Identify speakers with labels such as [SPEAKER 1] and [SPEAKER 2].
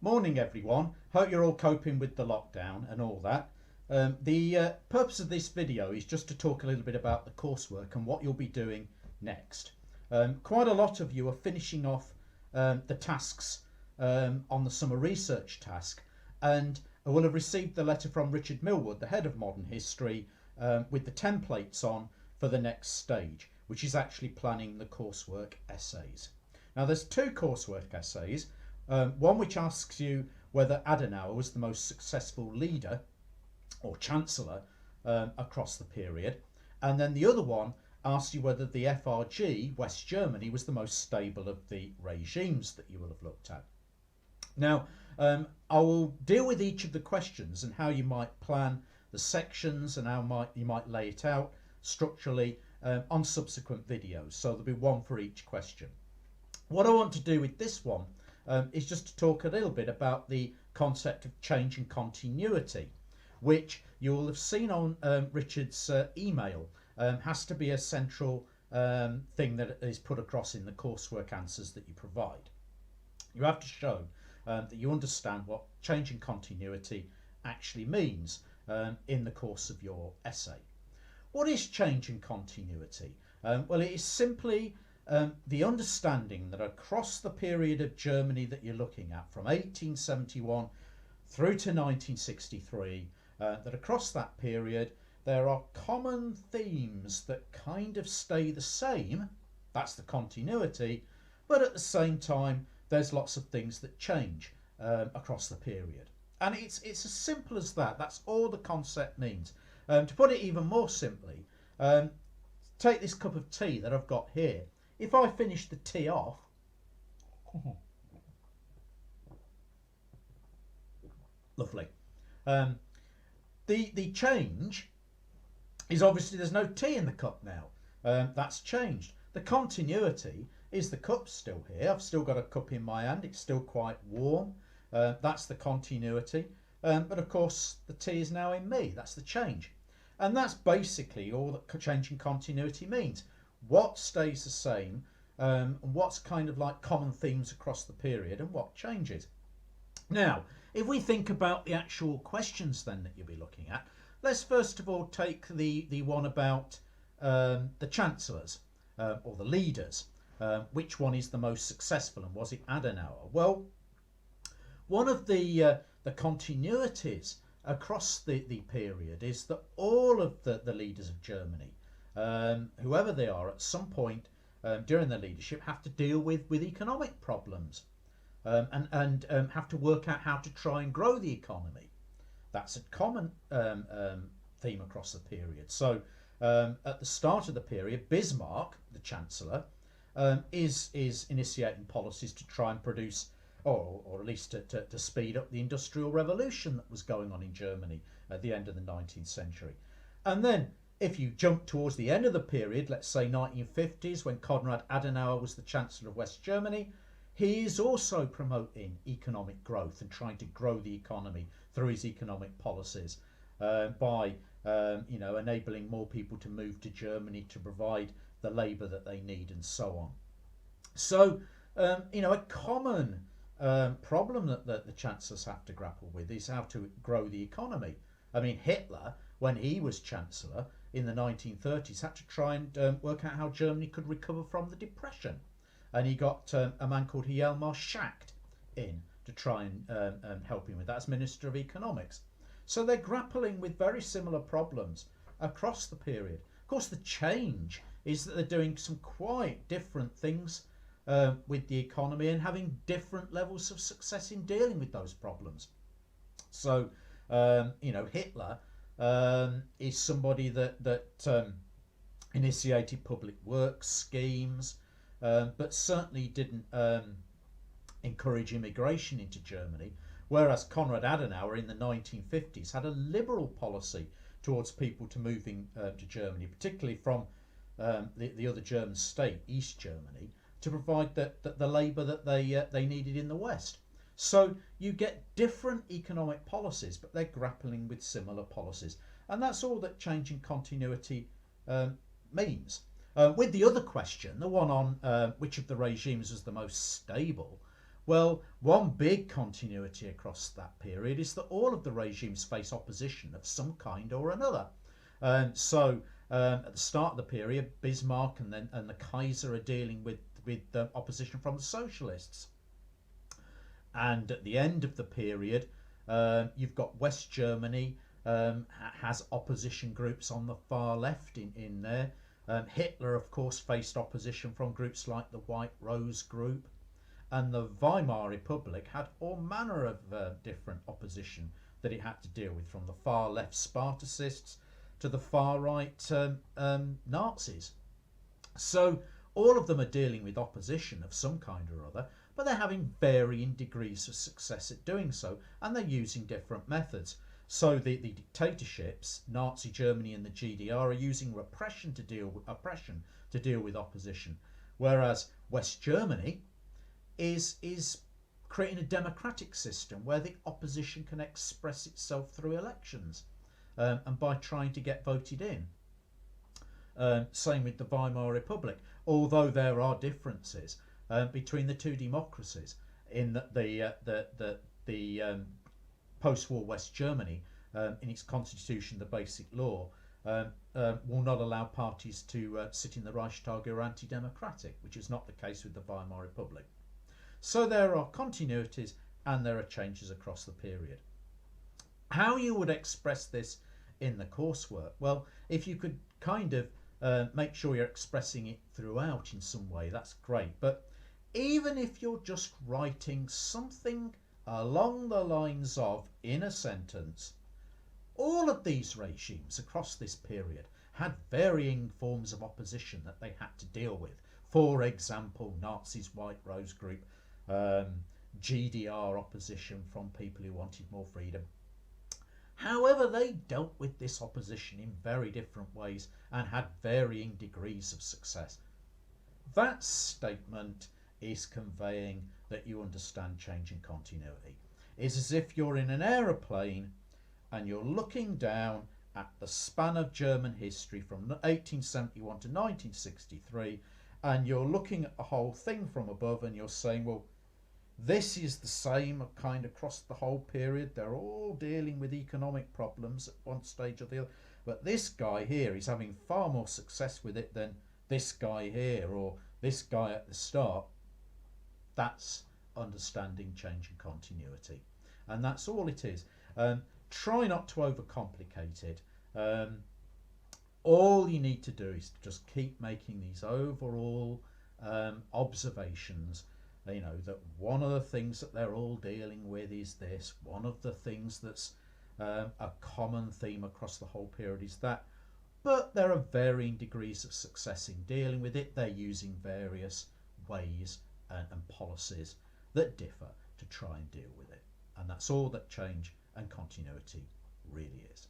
[SPEAKER 1] Morning everyone, hope you're all coping with the lockdown and all that. The purpose of this video is just to talk a little bit about the coursework and what you'll be doing next. Quite a lot of you are finishing off the tasks on the summer research task, and will have received the letter from Richard Millwood, the head of modern history, with the templates on for the next stage, which is actually planning the coursework essays. Now there's two coursework essays. One which asks you whether Adenauer was the most successful leader or chancellor across the period, and then the other one asks you whether the FRG, West Germany, was the most stable of the regimes that you will have looked at. Now I will deal with each of the questions and how you might plan the sections and how you might lay it out structurally on subsequent videos, so there'll be one for each question. What I want to do with this one is just to talk a little bit about the concept of change and continuity, which you will have seen on Richard's email has to be a central thing that is put across in the coursework answers that you provide. You have to show that you understand what change and continuity actually means in the course of your essay. What is change and continuity? Well, it is simply the understanding that across the period of Germany that you're looking at, from 1871 through to 1963, that across that period there are common themes that kind of stay the same. That's the continuity, but at the same time there's lots of things that change across the period, and it's as simple as that. That's all the concept means. To put it even more simply, take this cup of tea that I've got here. If I finish the tea off, lovely. The change is obviously there's no tea in the cup now. That's changed. The continuity is the cup's still here. I've still got a cup in my hand. It's still quite warm. That's the continuity. But of course the tea is now in me. That's the change. And that's basically all that change and continuity means. What stays the same, and what's kind of like common themes across the period, and what changes. Now, if we think about the actual questions then that you'll be looking at, let's first of all take the one about the chancellors or the leaders. Which one is the most successful, and was it Adenauer? Well, one of the continuities across the period is that all of the leaders of Germany, whoever they are, at some point during their leadership have to deal with economic problems and have to work out how to try and grow the economy. That's a common theme across the period. So at the start of the period, Bismarck, the Chancellor, is initiating policies to try and produce, or at least to speed up the Industrial Revolution that was going on in Germany at the end of the 19th century. And then if you jump towards the end of the period, let's say 1950s, when Konrad Adenauer was the Chancellor of West Germany, he is also promoting economic growth and trying to grow the economy through his economic policies by enabling more people to move to Germany to provide the labour that they need and so on. So a common problem that the chancellors have to grapple with is how to grow the economy. I mean, Hitler, when he was chancellor in the 1930s, had to try and work out how Germany could recover from the depression, and he got a man called Hjalmar Schacht in to try and help him with that as Minister of Economics. So they're grappling with very similar problems across the period. Of course, the change is that they're doing some quite different things with the economy and having different levels of success in dealing with those problems. So Hitler is somebody that initiated public works schemes, but certainly didn't encourage immigration into Germany, whereas Konrad Adenauer in the 1950s had a liberal policy towards people to moving to Germany, particularly from the other German state, East Germany, to provide the labour that they needed in the West. So you get different economic policies, but they're grappling with similar policies, and that's all that change and continuity means. With the other question, the one on which of the regimes was the most stable, Well, one big continuity across that period is that all of the regimes face opposition of some kind or another. At the start of the period, Bismarck and the Kaiser are dealing with opposition from the socialists. And at the end of the period, you've got West Germany has opposition groups on the far left in there. Hitler, of course, faced opposition from groups like the White Rose Group, and the Weimar Republic had all manner of different opposition that it had to deal with, from the far left Spartacists to the far right Nazis. So all of them are dealing with opposition of some kind or other, but they're having varying degrees of success at doing so, and they're using different methods. So the dictatorships, Nazi Germany and the GDR, are using oppression to deal with opposition, whereas West Germany is creating a democratic system where the opposition can express itself through elections and by trying to get voted in. Same with the Weimar Republic, although there are differences between the two democracies, in that the post-war West Germany, in its constitution, the basic law, will not allow parties to sit in the Reichstag who are anti-democratic, which is not the case with the Weimar Republic. So there are continuities and there are changes across the period. How you would express this in the coursework? Well, if you could kind of make sure you're expressing it throughout in some way, that's great. But even if you're just writing something along the lines of, in a sentence, all of these regimes across this period had varying forms of opposition that they had to deal with. For example, Nazis, White Rose Group, GDR opposition from people who wanted more freedom. However, they dealt with this opposition in very different ways and had varying degrees of success. That statement is conveying that you understand change and continuity. It's as if you're in an aeroplane and you're looking down at the span of German history from 1871 to 1963, and you're looking at the whole thing from above and you're saying, well, this is the same kind of across the whole period. They're all dealing with economic problems at one stage or the other, but this guy here is having far more success with it than this guy here or this guy at the start. That's understanding change and continuity, and that's all it is. Try not to overcomplicate it. All you need to do is just keep making these overall observations. You know, that one of the things that they're all dealing with is this. One of the things that's a common theme across the whole period is that. But there are varying degrees of success in dealing with it. They're using various ways and policies that differ to try and deal with it. And that's all that change and continuity really is.